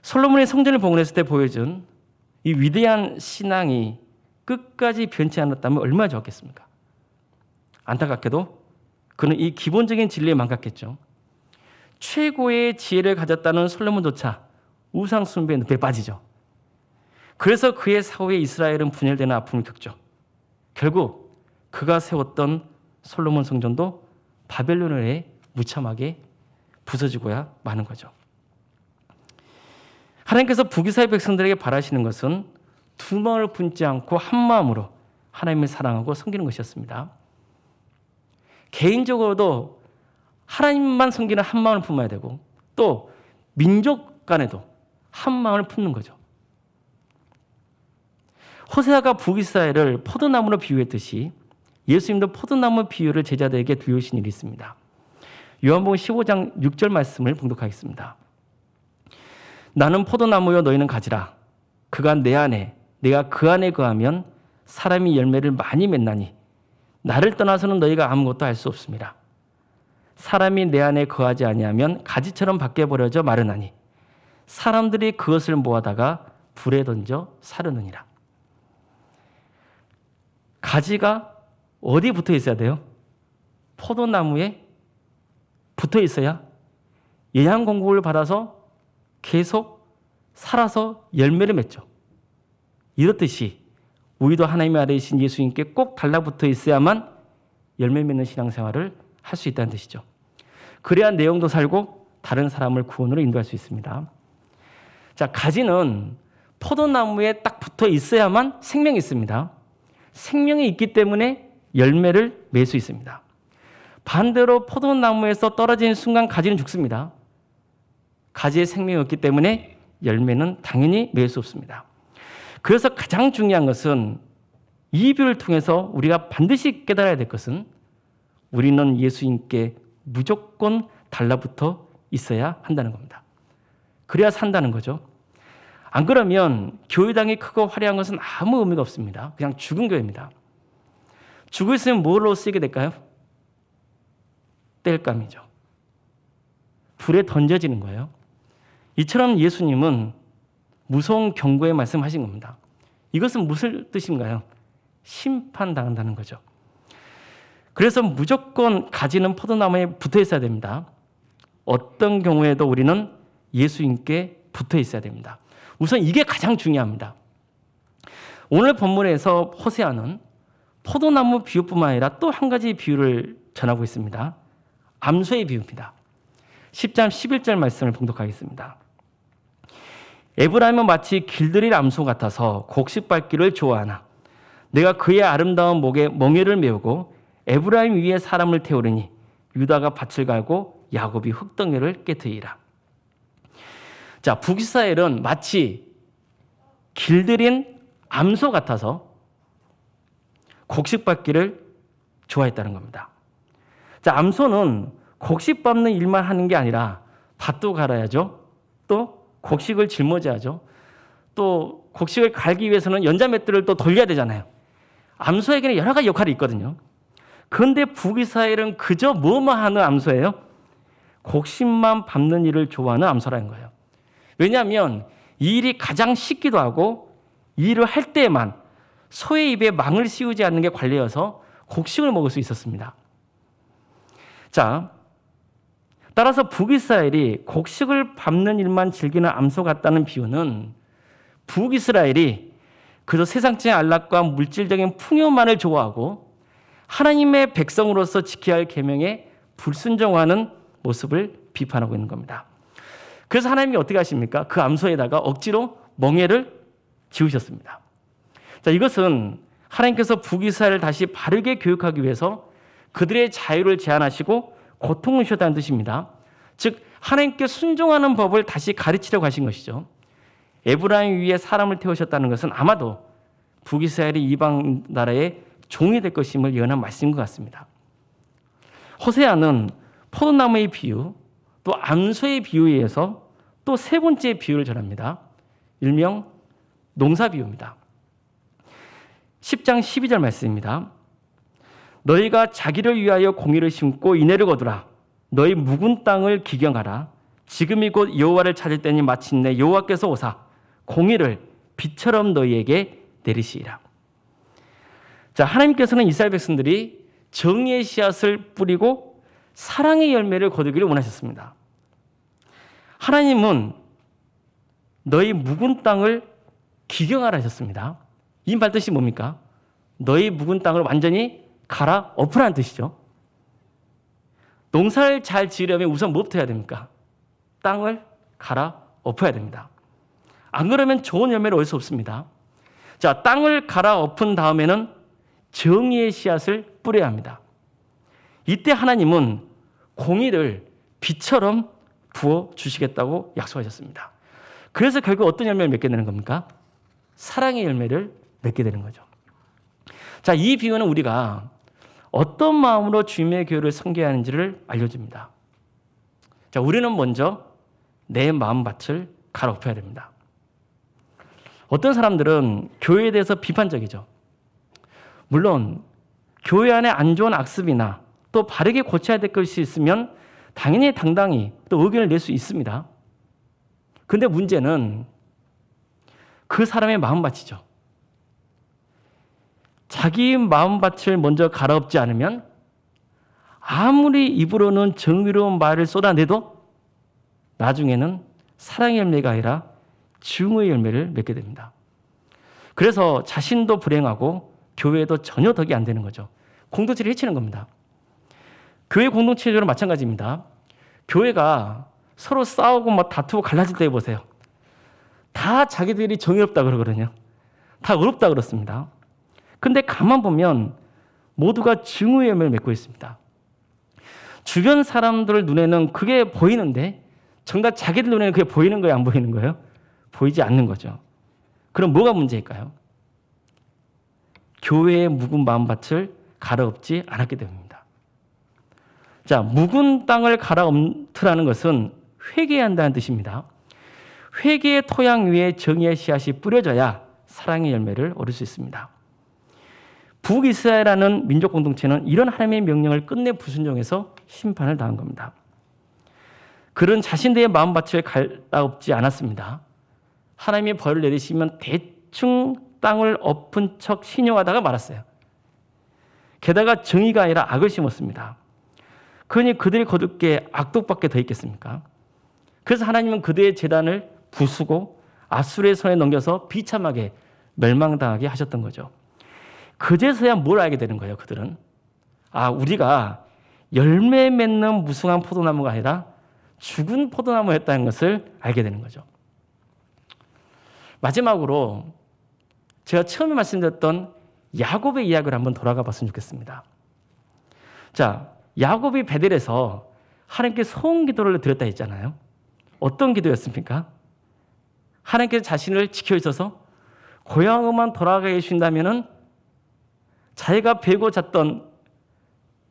솔로몬의 성전을 봉헌했을 때 보여준 이 위대한 신앙이 끝까지 변치 않았다면 얼마나 좋았겠습니까? 안타깝게도 그는 이 기본적인 진리에 망각했죠. 최고의 지혜를 가졌다는 솔로몬조차 우상 숭배의 늪에 빠지죠. 그래서 그의 사후에 이스라엘은 분열되는 아픔을 겪죠. 결국 그가 세웠던 솔로몬 성전도 바벨론에 의해 무참하게 부서지고야 마는 거죠. 하나님께서 북이스라엘 백성들에게 바라시는 것은 두 마음을 품지 않고 한 마음으로 하나님을 사랑하고 섬기는 것이었습니다. 개인적으로도 하나님만 섬기는 한 마음을 품어야 되고 또 민족 간에도 한 마음을 품는 거죠. 호세아가 북이스라엘을 포도나무로 비유했듯이 예수님도 포도나무 비유를 제자들에게 두으신 일이 있습니다. 요한복음 15장 6절 말씀을 봉독하겠습니다. 나는 포도나무요 너희는 가지라. 그가 내 안에 내가 그 안에 거하면 사람이 열매를 많이 맺나니 나를 떠나서는 너희가 아무것도 할 수 없습니다. 사람이 내 안에 거하지 아니하면 가지처럼 밖에 버려져 마르나니 사람들이 그것을 모아다가 불에 던져 사르느니라. 가지가 어디 붙어 있어야 돼요? 포도나무에 붙어 있어야 영양 공급을 받아서 계속 살아서 열매를 맺죠. 이렇듯이 우리도 하나님의 아들이신 예수님께 꼭 달라붙어 있어야만 열매 맺는 신앙생활을 할 수 있다는 뜻이죠. 그래야 내용도 살고 다른 사람을 구원으로 인도할 수 있습니다. 자, 가지는 포도나무에 딱 붙어 있어야만 생명이 있습니다. 생명이 있기 때문에 열매를 맺을 수 있습니다. 반대로 포도나무에서 떨어지는 순간 가지는 죽습니다. 가지에 생명이 없기 때문에 열매는 당연히 맺을 수 없습니다. 그래서 가장 중요한 것은 이 비유를 통해서 우리가 반드시 깨달아야 될 것은 우리는 예수님께 무조건 달라붙어 있어야 한다는 겁니다. 그래야 산다는 거죠. 안 그러면 교회당이 크고 화려한 것은 아무 의미가 없습니다. 그냥 죽은 교회입니다. 죽어 있으면 뭘로 쓰이게 될까요? 땔감이죠. 불에 던져지는 거예요. 이처럼 예수님은 무서운 경고의 말씀하신 겁니다. 이것은 무슨 뜻인가요? 심판당한다는 거죠. 그래서 무조건 가지는 포도나무에 붙어 있어야 됩니다. 어떤 경우에도 우리는 예수님께 붙어 있어야 됩니다. 우선 이게 가장 중요합니다. 오늘 본문에서 호세아는 포도나무 비유뿐만 아니라 또 한 가지 비유를 전하고 있습니다. 암소의 비유입니다. 10장 11절 말씀을 봉독하겠습니다. 에브라임은 마치 길들일 암소 같아서 곡식 밟기를 좋아하나 내가 그의 아름다운 목에 멍에를 메우고 에브라임 위에 사람을 태우리니 유다가 밭을 갈고 야곱이 흙덩이를 깨트리라. 자, 북이스라엘은 마치 길들인 암소 같아서 곡식 밟기를 좋아했다는 겁니다. 자, 암소는 곡식 밟는 일만 하는 게 아니라 밭도 갈아야죠. 또 곡식을 짊어져야죠. 또 곡식을 갈기 위해서는 연자맷들을 또 돌려야 되잖아요. 암소에게는 여러 가지 역할이 있거든요. 그런데 북이스라엘은 그저 뭐만 하는 암소예요? 곡식만 밟는 일을 좋아하는 암소라는 거예요. 왜냐하면 이 일이 가장 쉽기도 하고 이 일을 할 때에만 소의 입에 망을 씌우지 않는 게 관례여서 곡식을 먹을 수 있었습니다. 자, 따라서 북이스라엘이 곡식을 밟는 일만 즐기는 암소 같다는 비유는 북이스라엘이 그저 세상적인 안락과 물질적인 풍요만을 좋아하고 하나님의 백성으로서 지켜야 할 계명에 불순종하는 모습을 비판하고 있는 겁니다. 그래서 하나님이 어떻게 하십니까? 그 암소에다가 억지로 멍에를 지우셨습니다. 자, 이것은 하나님께서 북이스라엘을 다시 바르게 교육하기 위해서 그들의 자유를 제한하시고 고통을 주셨다는 뜻입니다. 즉 하나님께 순종하는 법을 다시 가르치려고 하신 것이죠. 에브라임 위에 사람을 태우셨다는 것은 아마도 북이스라엘이 이방 나라의 종이 될 것임을 예언한 말씀인 것 같습니다. 호세아는 포도나무의 비유, 또 암소의 비유에 의해서 또 세 번째 비유를 전합니다. 일명 농사 비유입니다. 10장 12절 말씀입니다. 너희가 자기를 위하여 공의를 심고 인애를 거두라. 너희 묵은 땅을 기경하라. 지금이 곧 여호와를 찾을 때니 마침내 여호와께서 오사 공의를 비처럼 너희에게 내리시리라. 자, 하나님께서는 이스라엘 백성들이 정의의 씨앗을 뿌리고 사랑의 열매를 거두기를 원하셨습니다. 하나님은 너희 묵은 땅을 기경하라 하셨습니다. 이 말 뜻이 뭡니까? 너희 묵은 땅을 완전히 갈아 엎으라는 뜻이죠. 농사를 잘 지으려면 우선 뭐부터 해야 됩니까? 땅을 갈아 엎어야 됩니다. 안 그러면 좋은 열매를 얻을 수 없습니다. 자, 땅을 갈아 엎은 다음에는 정의의 씨앗을 뿌려야 합니다. 이때 하나님은 공의를 비처럼 부어 주시겠다고 약속하셨습니다. 그래서 결국 어떤 열매를 맺게 되는 겁니까? 사랑의 열매를 맺게 되는 거죠. 자, 이 비유는 우리가 어떤 마음으로 주님의 교회를 섬겨야 하는지를 알려줍니다. 자, 우리는 먼저 내 마음밭을 갈아엎어야 됩니다. 어떤 사람들은 교회에 대해서 비판적이죠. 물론 교회 안에 안 좋은 악습이나 또 바르게 고쳐야 될 것이 있으면 당연히 당당히 또 의견을 낼 수 있습니다. 그런데 문제는 그 사람의 마음밭이죠. 자기 마음밭을 먼저 갈아엎지 않으면 아무리 입으로는 정의로운 말을 쏟아내도 나중에는 사랑의 열매가 아니라 증오의 열매를 맺게 됩니다. 그래서 자신도 불행하고 교회에도 전혀 덕이 안 되는 거죠. 공동체를 해치는 겁니다. 교회 공동체적으로 마찬가지입니다. 교회가 서로 싸우고 막 다투고 갈라질 때 보세요. 다 자기들이 정의롭다 그러거든요. 다 의롭다 그렇습니다. 근데 가만 보면 모두가 증오의 열매를 맺고 있습니다. 주변 사람들 눈에는 그게 보이는데 정작 자기들 눈에는 그게 보이는 거예요, 안 보이는 거예요? 보이지 않는 거죠. 그럼 뭐가 문제일까요? 교회의 묵은 마음밭을 갈아엎지 않았기 때문입니다. 자, 묵은 땅을 갈아엎으라는 것은 회개해야 한다는 뜻입니다. 회개의 토양 위에 정의의 씨앗이 뿌려져야 사랑의 열매를 얻을 수 있습니다. 북이스라엘이라는 민족 공동체는 이런 하나님의 명령을 끝내 불순종해서 심판을 당한 겁니다. 그런 자신들의 마음밭을 갈아엎지 않았습니다. 하나님의 벌을 내리시면 대충 땅을 엎은 척 신용하다가 말았어요. 게다가 정의가 아니라 악을 심었습니다. 그러니 그들이 거둘 게 악독밖에 더 있겠습니까? 그래서 하나님은 그들의 재단을 부수고 아수르의 손에 넘겨서 비참하게 멸망당하게 하셨던 거죠. 그제서야 뭘 알게 되는 거예요, 그들은. 아, 우리가 열매 맺는 무성한 포도나무가 아니라 죽은 포도나무였다는 것을 알게 되는 거죠. 마지막으로 제가 처음에 말씀드렸던 야곱의 이야기를 한번 돌아가 봤으면 좋겠습니다. 자, 야곱이 베델에서 하나님께 소원 기도를 드렸다 했잖아요. 어떤 기도였습니까? 하나님께서 자신을 지켜주셔서 고향으로만 돌아가게 해주신다면은 자기가 베고 잤던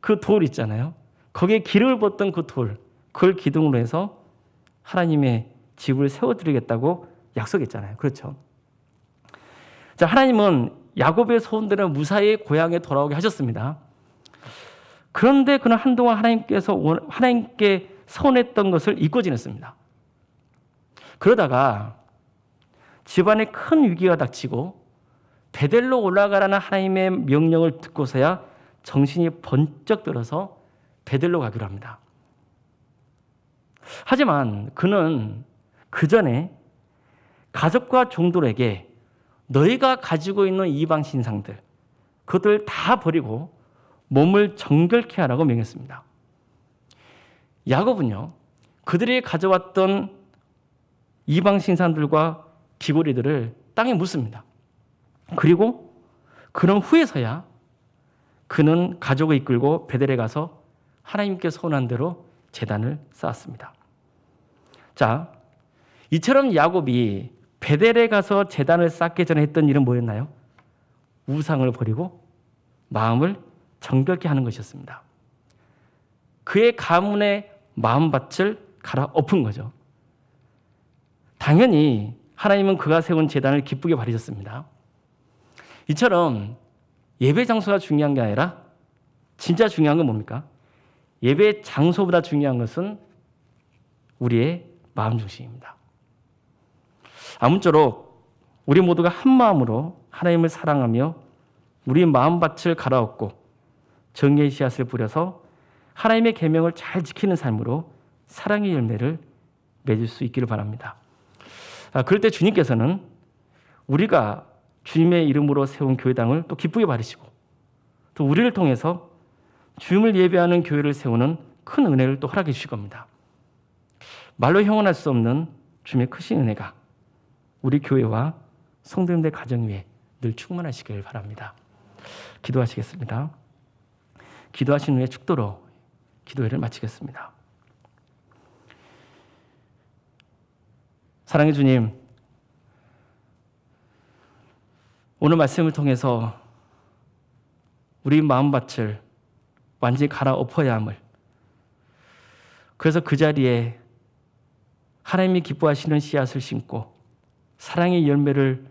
그 돌 있잖아요. 거기에 기름을 붓던 그 돌, 그걸 기둥으로 해서 하나님의 집을 세워드리겠다고 약속했잖아요. 그렇죠? 자, 하나님은 야곱의 소원대로 무사히 고향에 돌아오게 하셨습니다. 그런데 그는 한동안 하나님께 서운했던 것을 잊고 지냈습니다. 그러다가 집안에 큰 위기가 닥치고 베델로 올라가라는 하나님의 명령을 듣고서야 정신이 번쩍 들어서 베델로 가기로 합니다. 하지만 그는 그 전에 가족과 종들에게 너희가 가지고 있는 이방 신상들, 그것들 다 버리고 몸을 정결케 하라고 명했습니다. 야곱은요, 그들이 가져왔던 이방 신상들과 귀고리들을 땅에 묻습니다. 그리고 그런 후에서야 그는 가족을 이끌고 베델에 가서 하나님께 소원한 대로 제단을 쌓았습니다. 자, 이처럼 야곱이 베델에 가서 제단을 쌓기 전에 했던 일은 뭐였나요? 우상을 버리고 마음을 정결케 하는 것이었습니다. 그의 가문의 마음밭을 갈아엎은 거죠. 당연히 하나님은 그가 세운 제단을 기쁘게 바리셨습니다. 이처럼 예배 장소가 중요한 게 아니라 진짜 중요한 건 뭡니까? 예배 장소보다 중요한 것은 우리의 마음 중심입니다. 아무쪼록 우리 모두가 한 마음으로 하나님을 사랑하며 우리 마음밭을 갈아엎고 정의의 씨앗을 뿌려서 하나님의 계명을 잘 지키는 삶으로 사랑의 열매를 맺을 수 있기를 바랍니다. 그럴 때 주님께서는 우리가 주님의 이름으로 세운 교회당을 또 기쁘게 받으시고 또 우리를 통해서 주님을 예배하는 교회를 세우는 큰 은혜를 또 허락해 주실 겁니다. 말로 형언할 수 없는 주님의 크신 은혜가 우리 교회와 성도님들 가정 위에 늘 충만하시길 바랍니다. 기도하시겠습니다. 기도하신 후에 축도로 기도회를 마치겠습니다. 사랑의 주님, 오늘 말씀을 통해서 우리 마음밭을 완전히 갈아엎어야 함을, 그래서 그 자리에 하나님이 기뻐하시는 씨앗을 심고 사랑의 열매를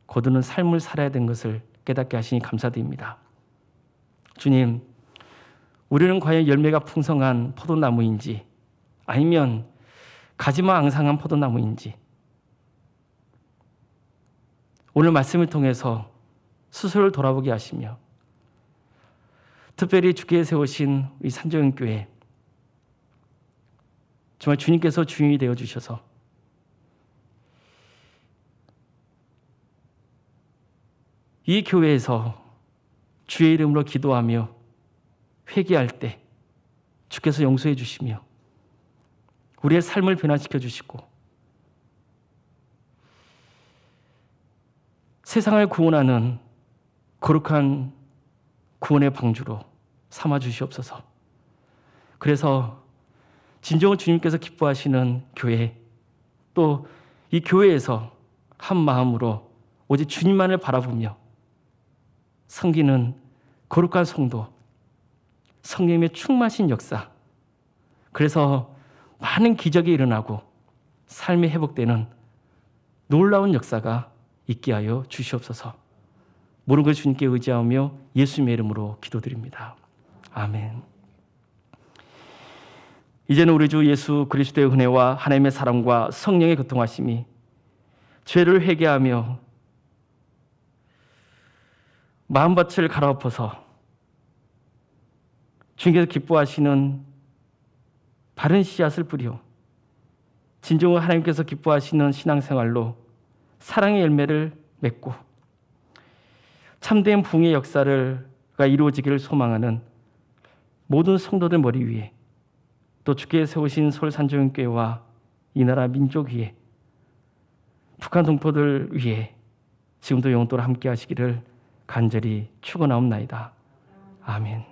거두는 삶을 살아야 된 것을 깨닫게 하시니 감사드립니다. 주님, 우리는 과연 열매가 풍성한 포도나무인지 아니면 가지만 앙상한 포도나무인지 오늘 말씀을 통해서 스스로를 돌아보게 하시며 특별히 주께 세우신 이 산정교회 정말 주님께서 주인이 되어 주셔서 이 교회에서 주의 이름으로 기도하며 회개할 때 주께서 용서해 주시며 우리의 삶을 변화시켜 주시고 세상을 구원하는 거룩한 구원의 방주로 삼아 주시옵소서. 그래서 진정으로 주님께서 기뻐하시는 교회, 또 이 교회에서 한 마음으로 오직 주님만을 바라보며 섬기는 거룩한 성도, 성령의 충만하신 역사, 그래서 많은 기적이 일어나고 삶이 회복되는 놀라운 역사가 있게 하여 주시옵소서. 모든 걸 주님께 의지하며 예수님의 이름으로 기도드립니다. 아멘. 이제는 우리 주 예수 그리스도의 은혜와 하나님의 사랑과 성령의 교통하심이 죄를 회개하며 마음밭을 갈아엎어서 주님께서 기뻐하시는 바른 씨앗을 뿌려 진정으로 하나님께서 기뻐하시는 신앙생활로 사랑의 열매를 맺고 참된 부흥의 역사가 이루어지기를 소망하는 모든 성도들 머리 위에 또 주께 세우신 서울 산정교회와 이 나라 민족 위에 북한 동포들 위에 지금도 영원토록 함께 하시기를 간절히 축원하옵나이다. 아멘.